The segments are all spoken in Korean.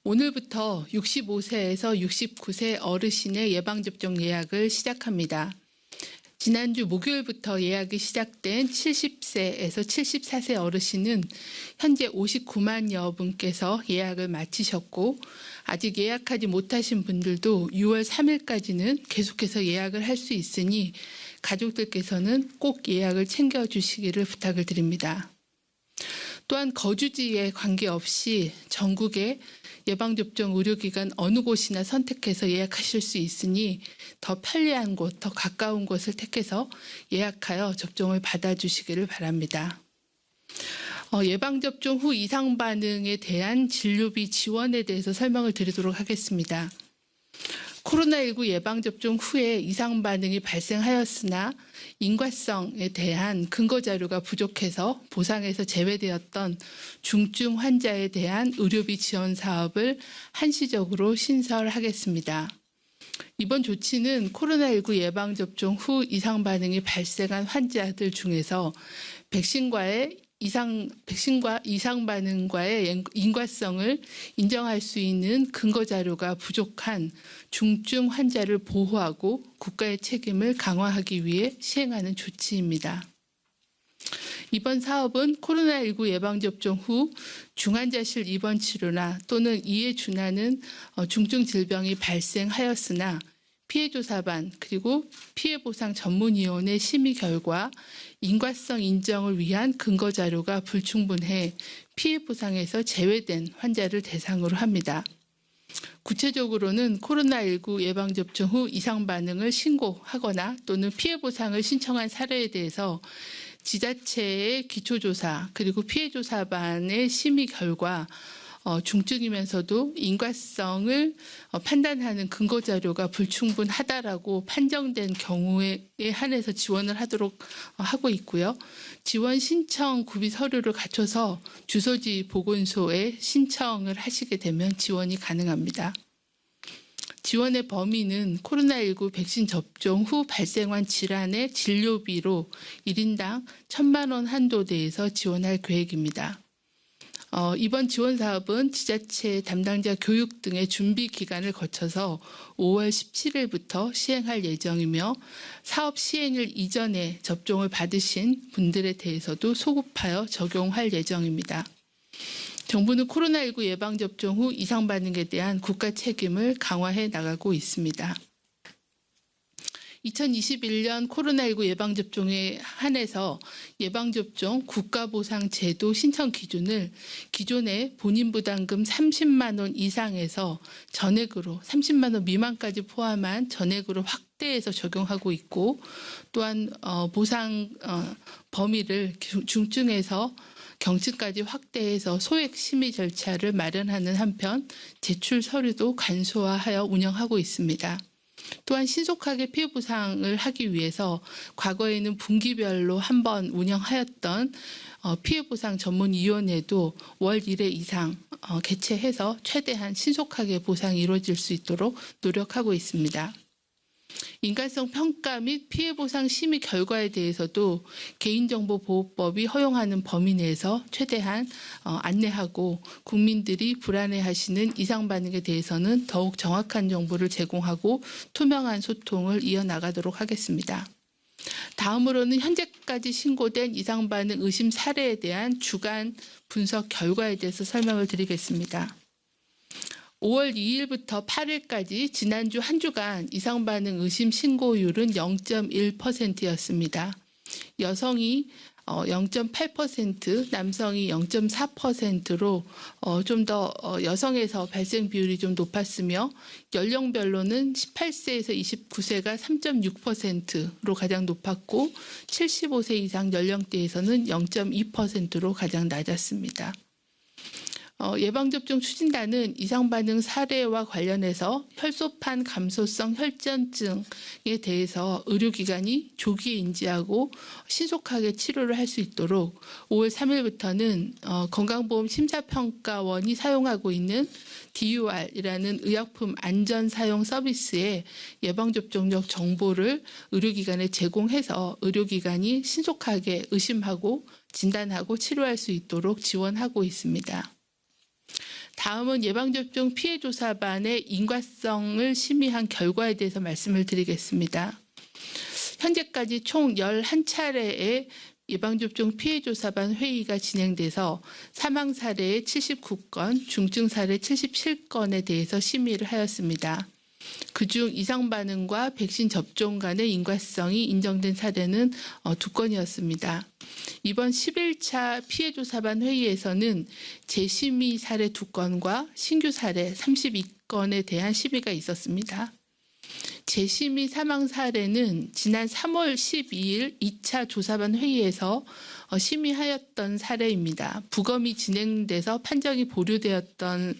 오늘부터 65세에서 69세 어르신의 예방접종 예약을 시작합니다. 지난주 목요일부터 예약이 시작된 70세에서 74세 어르신은 현재 59만여 분께서 예약을 마치셨고, 아직 예약하지 못하신 분들도 6월 3일까지는 계속해서 예약을 할 수 있으니 가족들께서는 꼭 예약을 챙겨주시기를 부탁을 드립니다. 또한 거주지에 관계없이 전국의 예방접종 의료기관 어느 곳이나 선택해서 예약하실 수 있으니 더 편리한 곳, 더 가까운 곳을 택해서 예약하여 접종을 받아주시기를 바랍니다. 예방접종 후 이상 반응에 대한 진료비 지원에 대해서 설명을 드리도록 하겠습니다. 코로나19 예방접종 후에 이상 반응이 발생하였으나 인과성에 대한 근거 자료가 부족해서 보상에서 제외되었던 중증 환자에 대한 의료비 지원 사업을 한시적으로 신설하겠습니다. 이번 조치는 코로나19 예방접종 후 이상 반응이 발생한 환자들 중에서 백신과 이상 반응과의 인과성을 인정할 수 있는 근거 자료가 부족한 중증 환자를 보호하고 국가의 책임을 강화하기 위해 시행하는 조치입니다. 이번 사업은 코로나19 예방접종 후 중환자실 입원 치료나 또는 이에 준하는 중증 질병이 발생하였으나 피해조사반 그리고 피해보상 전문위원회 심의 결과 인과성 인정을 위한 근거 자료가 불충분해 피해보상에서 제외된 환자를 대상으로 합니다. 구체적으로는 코로나19 예방접종 후 이상 반응을 신고하거나 또는 피해보상을 신청한 사례에 대해서 지자체의 기초조사 그리고 피해조사반의 심의 결과 중증이면서도 인과성을 판단하는 근거 자료가 불충분하다라고 판정된 경우에 한해서 지원을 하도록 하고 있고요. 지원 신청 구비 서류를 갖춰서 주소지 보건소에 신청을 하시게 되면 지원이 가능합니다. 지원의 범위는 코로나19 백신 접종 후 발생한 질환의 진료비로 1인당 1,000만 원 한도 내에서 지원할 계획입니다. 이번 지원 사업은 지자체 담당자 교육 등의 준비 기간을 거쳐서 5월 17일부터 시행할 예정이며 사업 시행일 이전에 접종을 받으신 분들에 대해서도 소급하여 적용할 예정입니다. 정부는 코로나19 예방접종 후 이상 반응에 대한 국가 책임을 강화해 나가고 있습니다. 2021년 코로나19 예방접종에 한해서 예방접종 국가보상제도 신청 기준을 기존의 본인부담금 30만 원 이상에서 전액으로 30만 원 미만까지 포함한 전액으로 확대해서 적용하고 있고, 또한 보상 범위를 중증에서 경증까지 확대해서 소액 심의 절차를 마련하는 한편 제출 서류도 간소화하여 운영하고 있습니다. 또한 신속하게 피해 보상을 하기 위해서 과거에는 분기별로 한 번 운영하였던 피해 보상 전문위원회도 월 1회 이상 개최해서 최대한 신속하게 보상이 이루어질 수 있도록 노력하고 있습니다. 인과성 평가 및 피해 보상 심의 결과에 대해서도 개인정보보호법이 허용하는 범위 내에서 최대한 안내하고, 국민들이 불안해하시는 이상 반응에 대해서는 더욱 정확한 정보를 제공하고 투명한 소통을 이어나가도록 하겠습니다. 다음으로는 현재까지 신고된 이상 반응 의심 사례에 대한 주간 분석 결과에 대해서 설명을 드리겠습니다. 5월 2일부터 8일까지 지난주 한 주간 이상 반응 의심 신고율은 0.1%였습니다. 여성이 0.8%, 남성이 0.4%로 좀 더 여성에서 발생 비율이 좀 높았으며, 연령별로는 18세에서 29세가 3.6%로 가장 높았고 75세 이상 연령대에서는 0.2%로 가장 낮았습니다. 예방접종 추진단은 이상 반응 사례와 관련해서 혈소판 감소성 혈전증에 대해서 의료기관이 조기에 인지하고 신속하게 치료를 할 수 있도록 5월 3일부터는 건강보험 심사평가원이 사용하고 있는 DUR이라는 의약품 안전사용 서비스의 예방접종력 정보를 의료기관에 제공해서 의료기관이 신속하게 의심하고 진단하고 치료할 수 있도록 지원하고 있습니다. 다음은 예방접종 피해조사반의 인과성을 심의한 결과에 대해서 말씀을 드리겠습니다. 현재까지 총 11차례의 예방접종 피해조사반 회의가 진행돼서 사망 사례 79건, 중증 사례 77건에 대해서 심의를 하였습니다. 그중 이상 반응과 백신 접종 간의 인과성이 인정된 사례는 2건이었습니다. 이번 11차 피해조사반 회의에서는 재심의 사례 2건과 신규 사례 32건에 대한 심의가 있었습니다. 재심의 사망 사례는 지난 3월 12일 2차 조사반 회의에서 심의하였던 사례입니다. 부검이 진행돼서 판정이 보류되었던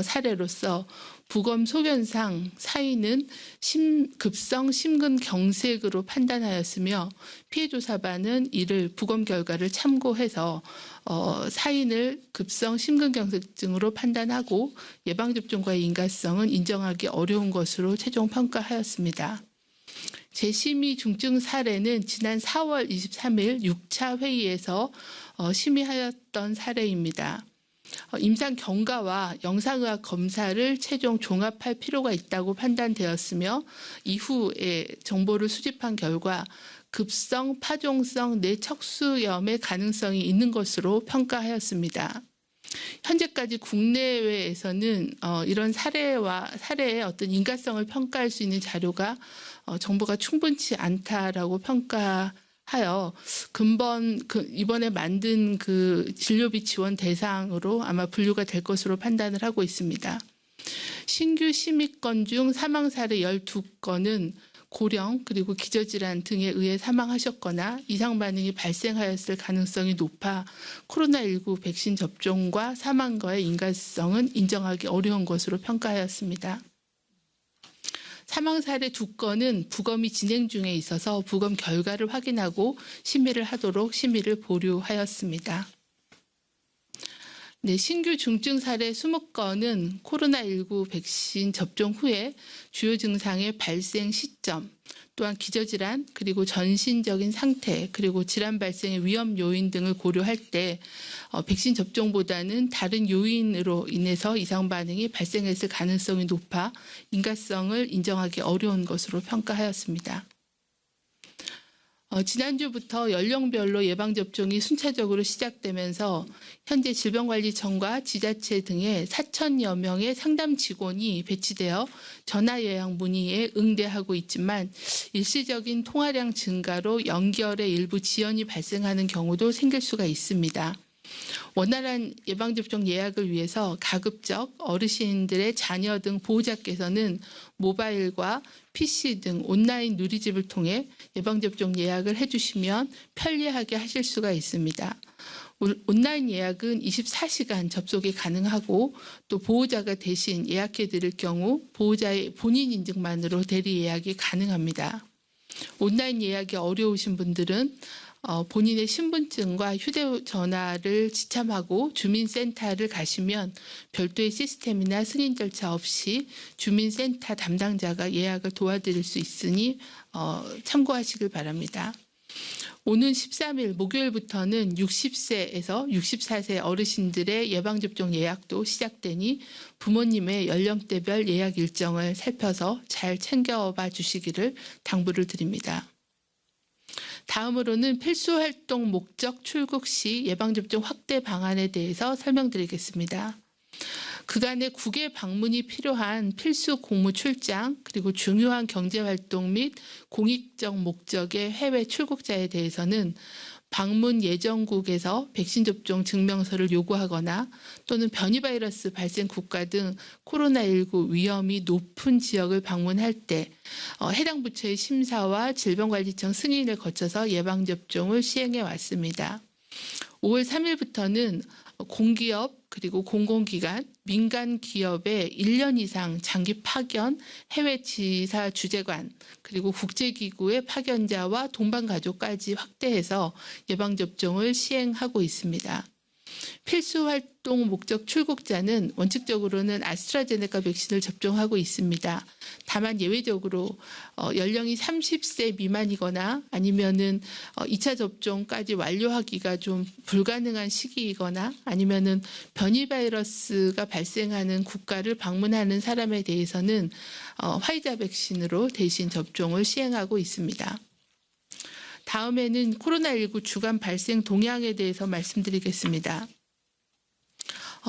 사례로서 부검 소견상 사인은 급성 심근경색으로 판단하였으며 피해조사반은 이를 부검 결과를 참고해서 사인을 급성 심근경색증으로 판단하고 예방접종과의 인과성은 인정하기 어려운 것으로 최종 평가하였습니다. 재심의 중증 사례는 지난 4월 23일 6차 회의에서 심의하였던 사례입니다. 임상 경과와 영상의학 검사를 최종 종합할 필요가 있다고 판단되었으며 이후에 정보를 수집한 결과 급성 파종성 뇌척수염의 가능성이 있는 것으로 평가하였습니다. 현재까지 국내외에서는 이런 사례의 어떤 인과성을 평가할 수 있는 자료가 정보가 충분치 않다라고 평가하여 이번에 만든 그 진료비 지원 대상으로 아마 분류가 될 것으로 판단을 하고 있습니다. 신규 심의건 중 사망 사례 12건은 고령 그리고 기저질환 등에 의해 사망하셨거나 이상 반응이 발생하였을 가능성이 높아 코로나19 백신 접종과 사망과의 인과성은 인정하기 어려운 것으로 평가하였습니다. 사망 사례 2건은 부검이 진행 중에 있어서 부검 결과를 확인하고 심의를 하도록 심의를 보류하였습니다. 네, 신규 중증 사례 20건은 코로나19 백신 접종 후에 주요 증상의 발생 시점, 또한 기저질환, 그리고 전신적인 상태, 그리고 질환 발생의 위험 요인 등을 고려할 때 백신 접종보다는 다른 요인으로 인해서 이상 반응이 발생했을 가능성이 높아 인과성을 인정하기 어려운 것으로 평가하였습니다. 지난주부터 연령별로 예방접종이 순차적으로 시작되면서 현재 질병관리청과 지자체 등의 4천여 명의 상담 직원이 배치되어 전화 예약 문의에 응대하고 있지만 일시적인 통화량 증가로 연결에 일부 지연이 발생하는 경우도 생길 수가 있습니다. 원활한 예방접종 예약을 위해서 가급적 어르신들의 자녀 등 보호자께서는 모바일과 PC 등 온라인 누리집을 통해 예방접종 예약을 해주시면 편리하게 하실 수가 있습니다. 온라인 예약은 24시간 접속이 가능하고 또 보호자가 대신 예약해 드릴 경우 보호자의 본인 인증만으로 대리 예약이 가능합니다. 온라인 예약이 어려우신 분들은 본인의 신분증과 휴대전화를 지참하고 주민센터를 가시면 별도의 시스템이나 승인 절차 없이 주민센터 담당자가 예약을 도와드릴 수 있으니 참고하시길 바랍니다. 오는 13일 목요일부터는 60세에서 64세 어르신들의 예방접종 예약도 시작되니 부모님의 연령대별 예약 일정을 살펴서 잘 챙겨봐 주시기를 당부를 드립니다. 다음으로는 필수활동 목적 출국 시 예방접종 확대 방안에 대해서 설명드리겠습니다. 그간의 국외 방문이 필요한 필수 공무 출장 그리고 중요한 경제활동 및 공익적 목적의 해외 출국자에 대해서는 방문 예정국에서 백신 접종 증명서를 요구하거나 또는 변이 바이러스 발생 국가 등 코로나19 위험이 높은 지역을 방문할 때 해당 부처의 심사와 질병관리청 승인을 거쳐서 예방접종을 시행해 왔습니다. 5월 3일부터는 공기업 그리고 공공기관, 민간 기업의 1년 이상 장기 파견, 해외 지사 주재관, 그리고 국제기구의 파견자와 동반가족까지 확대해서 예방접종을 시행하고 있습니다. 필수활동 활동 목적 출국자는 원칙적으로는 아스트라제네카 백신을 접종하고 있습니다. 다만 예외적으로 연령이 30세 미만이거나 아니면은 2차 접종까지 완료하기가 좀 불가능한 시기이거나 아니면은 변이 바이러스가 발생하는 국가를 방문하는 사람에 대해서는 화이자 백신으로 대신 접종을 시행하고 있습니다. 다음에는 코로나19 주간 발생 동향에 대해서 말씀드리겠습니다.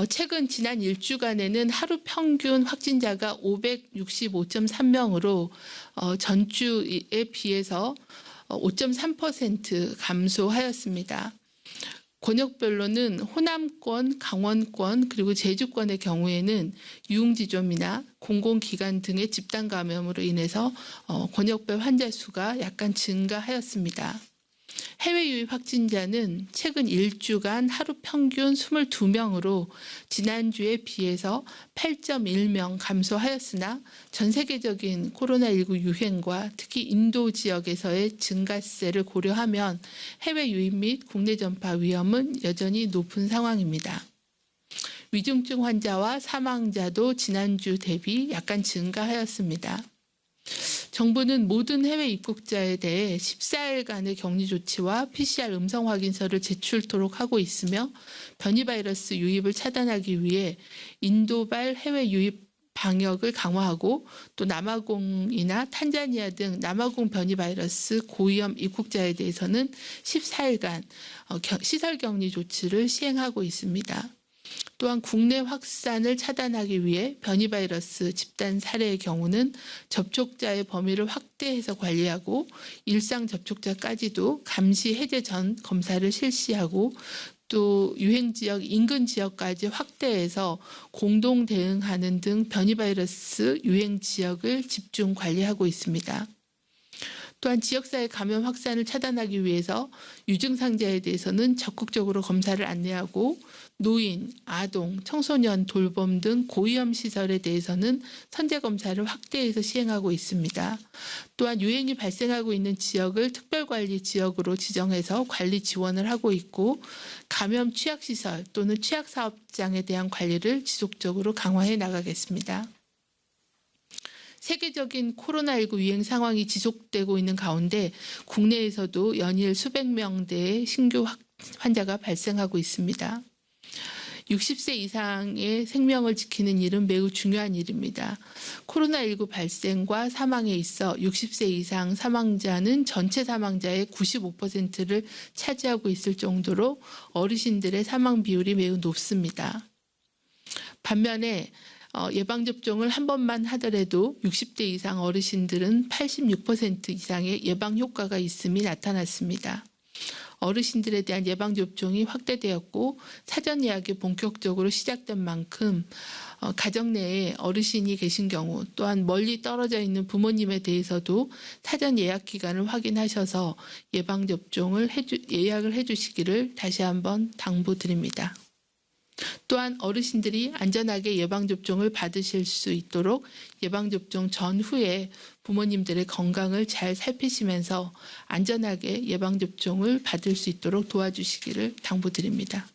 최근 지난 1주간에는 하루 평균 확진자가 565.3명으로 전주에 비해서 5.3% 감소하였습니다. 권역별로는 호남권, 강원권 그리고 제주권의 경우에는 유흥지점이나 공공기관 등의 집단 감염으로 인해서 권역별 환자 수가 약간 증가하였습니다. 해외 유입 확진자는 최근 1주간 하루 평균 22명으로 지난주에 비해서 8.1명 감소하였으나 전 세계적인 코로나19 유행과 특히 인도 지역에서의 증가세를 고려하면 해외 유입 및 국내 전파 위험은 여전히 높은 상황입니다. 위중증 환자와 사망자도 지난주 대비 약간 증가하였습니다. 정부는 모든 해외 입국자에 대해 14일간의 격리 조치와 PCR 음성 확인서를 제출토록 하고 있으며 변이 바이러스 유입을 차단하기 위해 인도발 해외 유입 방역을 강화하고 또 남아공이나 탄자니아 등 남아공 변이 바이러스 고위험 입국자에 대해서는 14일간 시설 격리 조치를 시행하고 있습니다. 또한 국내 확산을 차단하기 위해 변이 바이러스 집단 사례의 경우는 접촉자의 범위를 확대해서 관리하고 일상 접촉자까지도 감시 해제 전 검사를 실시하고 또 유행 지역 인근 지역까지 확대해서 공동 대응하는 등 변이 바이러스 유행 지역을 집중 관리하고 있습니다. 또한 지역사회 감염 확산을 차단하기 위해서 유증상자에 대해서는 적극적으로 검사를 안내하고 노인, 아동, 청소년, 돌봄 등 고위험 시설에 대해서는 선제검사를 확대해서 시행하고 있습니다. 또한 유행이 발생하고 있는 지역을 특별관리 지역으로 지정해서 관리 지원을 하고 있고 감염 취약시설 또는 취약사업장에 대한 관리를 지속적으로 강화해 나가겠습니다. 세계적인 코로나19 유행 상황이 지속되고 있는 가운데 국내에서도 연일 수백 명대의 신규 환자가 발생하고 있습니다. 60세 이상의 생명을 지키는 일은 매우 중요한 일입니다. 코로나19 발생과 사망에 있어 60세 이상 사망자는 전체 사망자의 95%를 차지하고 있을 정도로 어르신들의 사망 비율이 매우 높습니다. 반면에 예방접종을 한 번만 하더라도 60대 이상 어르신들은 86% 이상의 예방 효과가 있음이 나타났습니다. 어르신들에 대한 예방접종이 확대되었고 사전 예약이 본격적으로 시작된 만큼 가정 내에 어르신이 계신 경우 또한 멀리 떨어져 있는 부모님에 대해서도 사전 예약 기간을 확인하셔서 예방접종을 예약을 해주시기를 다시 한번 당부드립니다. 또한 어르신들이 안전하게 예방접종을 받으실 수 있도록 예방접종 전후에 부모님들의 건강을 잘 살피시면서 안전하게 예방접종을 받을 수 있도록 도와주시기를 당부드립니다.